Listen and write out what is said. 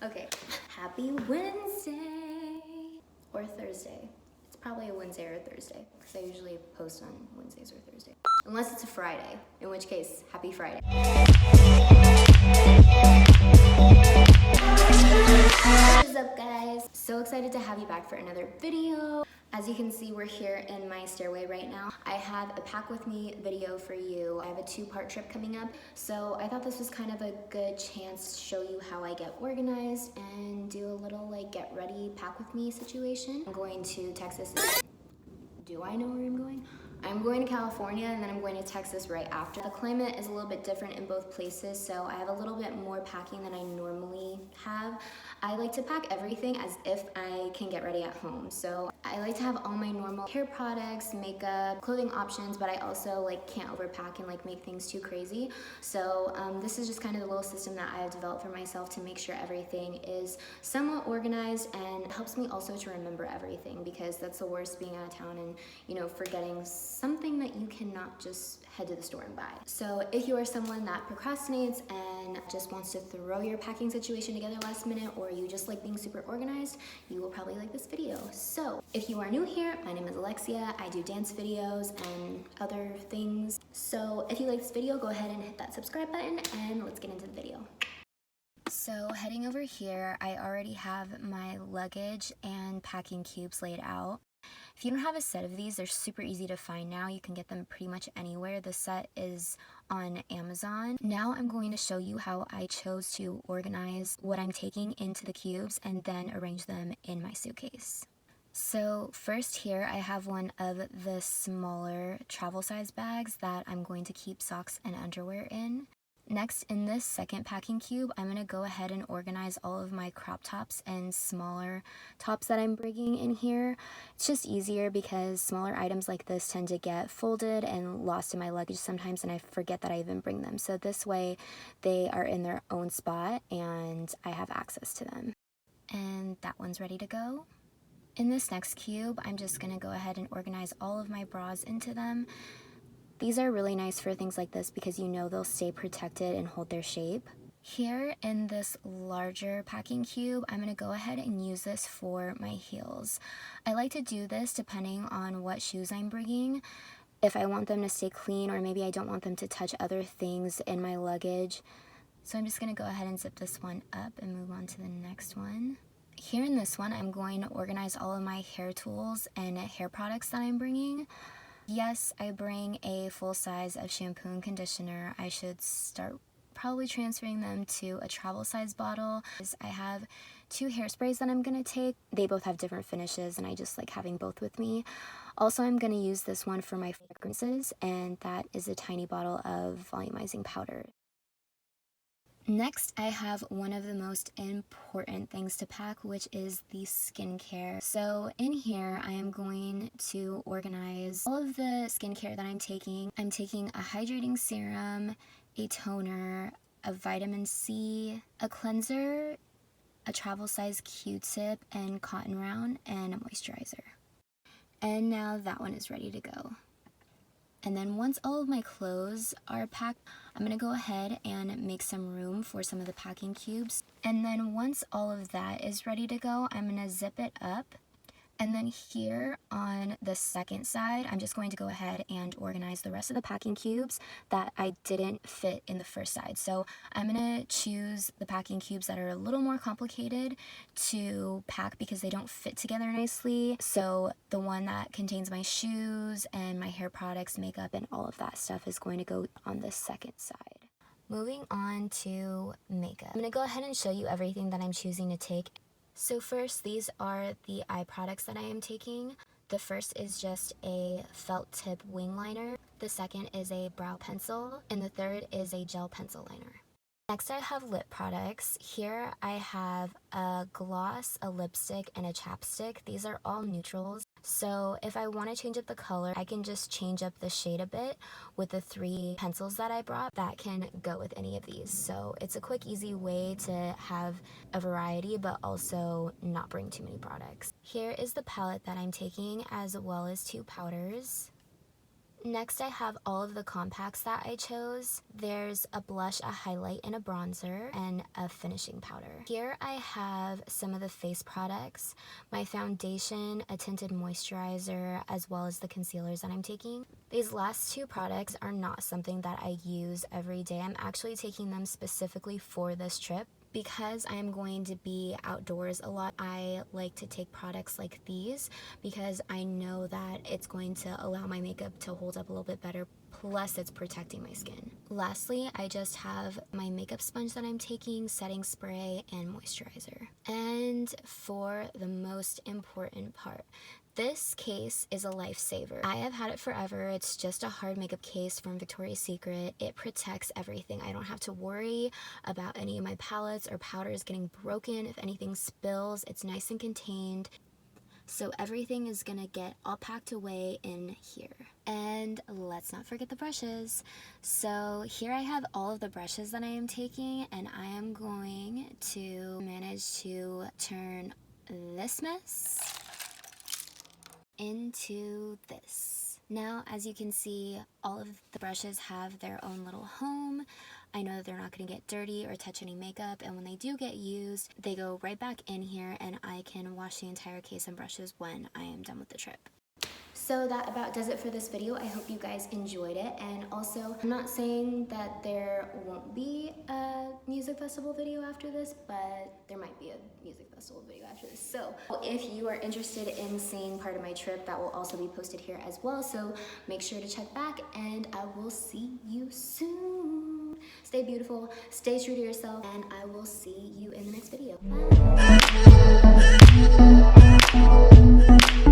Okay, happy Wednesday or Thursday. It's probably a Wednesday or a Thursday because I usually post on Wednesdays or Thursdays. Unless it's a Friday, in which case, happy Friday. What is up, guys? So excited to have you back for another video. As you can see, we're here in my stairway right now. I have a pack with me video for you. I have a 2-part trip coming up, so I thought this was kind of a good chance to show you how I get organized and do a little like get ready pack with me situation. I'm going to Texas. Do I know where I'm going? I'm going to California and then I'm going to Texas right after. The climate is a little bit different in both places, so I have a little bit more packing than I normally have. I like to pack everything as if I can get ready at home. So I like to have all my normal hair products, makeup, clothing options, but I also like can't overpack and like make things too crazy. So this is just kind of the little system that I have developed for myself to make sure everything is somewhat organized, and it helps me also to remember everything, because that's the worst, being out of town and forgetting something that you cannot just head to the store and buy. So if you are someone that procrastinates and just wants to throw your packing situation together last minute, or you just like being super organized, you will probably like this video. So if you are new here, my name is Alexia. I do dance videos and other things. So if you like this video, go ahead and hit that subscribe button and let's get into the video. So heading over here, I already have my luggage and packing cubes laid out. If you don't have a set of these, they're super easy to find now. You can get them pretty much anywhere. The set is on Amazon. Now I'm going to show you how I chose to organize what I'm taking into the cubes and then arrange them in my suitcase. So first here, I have one of the smaller travel size bags that I'm going to keep socks and underwear in. Next, in this second packing cube, I'm going to go ahead and organize all of my crop tops and smaller tops that I'm bringing in here. It's just easier because smaller items like this tend to get folded and lost in my luggage sometimes, and I forget that I even bring them. So this way, they are in their own spot and I have access to them. And that one's ready to go. In this next cube, I'm just going to go ahead and organize all of my bras into them. These are really nice for things like this because they'll stay protected and hold their shape. Here in this larger packing cube, I'm going to go ahead and use this for my heels. I like to do this depending on what shoes I'm bringing. If I want them to stay clean, or maybe I don't want them to touch other things in my luggage. So I'm just going to go ahead and zip this one up and move on to the next one. Here in this one, I'm going to organize all of my hair tools and hair products that I'm bringing. Yes, I bring a full size of shampoo and conditioner. I should start probably transferring them to a travel size bottle. I have 2 hairsprays that I'm going to take. They both have different finishes and I just like having both with me. Also, I'm going to use this one for my fragrances, and that is a tiny bottle of volumizing powder. Next, I have one of the most important things to pack, which is the skincare. So in here, I am going to organize all of the skincare that I'm taking. I'm taking a hydrating serum, a toner, a vitamin C, a cleanser, a travel size Q-tip and cotton round, and a moisturizer. And now that one is ready to go. And then once all of my clothes are packed, I'm going to go ahead and make some room for some of the packing cubes. And then once all of that is ready to go, I'm going to zip it up. And then here on the second side, I'm just going to go ahead and organize the rest of the packing cubes that I didn't fit in the first side. So I'm going to choose the packing cubes that are a little more complicated to pack because they don't fit together nicely. So the one that contains my shoes and my hair products, makeup, and all of that stuff is going to go on this second side. Moving on to makeup. I'm going to go ahead and show you everything that I'm choosing to take. So first, these are the eye products that I am taking. The first is just a felt tip wing liner. The second is a brow pencil. And the third is a gel pencil liner. Next, I have lip products. Here I have a gloss, a lipstick, and a chapstick. These are all neutrals. So if I want to change up the color, I can just change up the shade a bit with the 3 pencils that I brought that can go with any of these. So it's a quick, easy way to have a variety, but also not bring too many products. Here is the palette that I'm taking, as well as 2 powders. Next, I have all of the compacts that I chose. There's a blush, a highlight, and a bronzer, and a finishing powder. Here I have some of the face products, my foundation, a tinted moisturizer, as well as the concealers that I'm taking. These last two products are not something that I use every day. I'm actually taking them specifically for this trip. Because I'm going to be outdoors a lot, I like to take products like these because I know that it's going to allow my makeup to hold up a little bit better, plus it's protecting my skin. Lastly, I just have my makeup sponge that I'm taking, setting spray, and moisturizer. And for the most important part, this case is a lifesaver. I have had it forever. It's just a hard makeup case from Victoria's Secret. It protects everything. I don't have to worry about any of my palettes or powders getting broken. If anything spills, it's nice and contained. So everything is gonna get all packed away in here. And let's not forget the brushes. So here I have all of the brushes that I am taking, and I am going to manage to turn this mess into this. Now, as you can see, all of the brushes have their own little home. I know that they're not going to get dirty or touch any makeup, and when they do get used, they go right back in here, and I can wash the entire case and brushes when I am done with the trip. So that about does it for this video. I hope you guys enjoyed it, and also I'm not saying that there won't be a music festival video after this, but there might be a music festival video after this. So if you are interested in seeing part of my trip, that will also be posted here as well, so make sure to check back, and I will see you soon. Stay beautiful, stay true to yourself, and I will see you in the next video. Bye.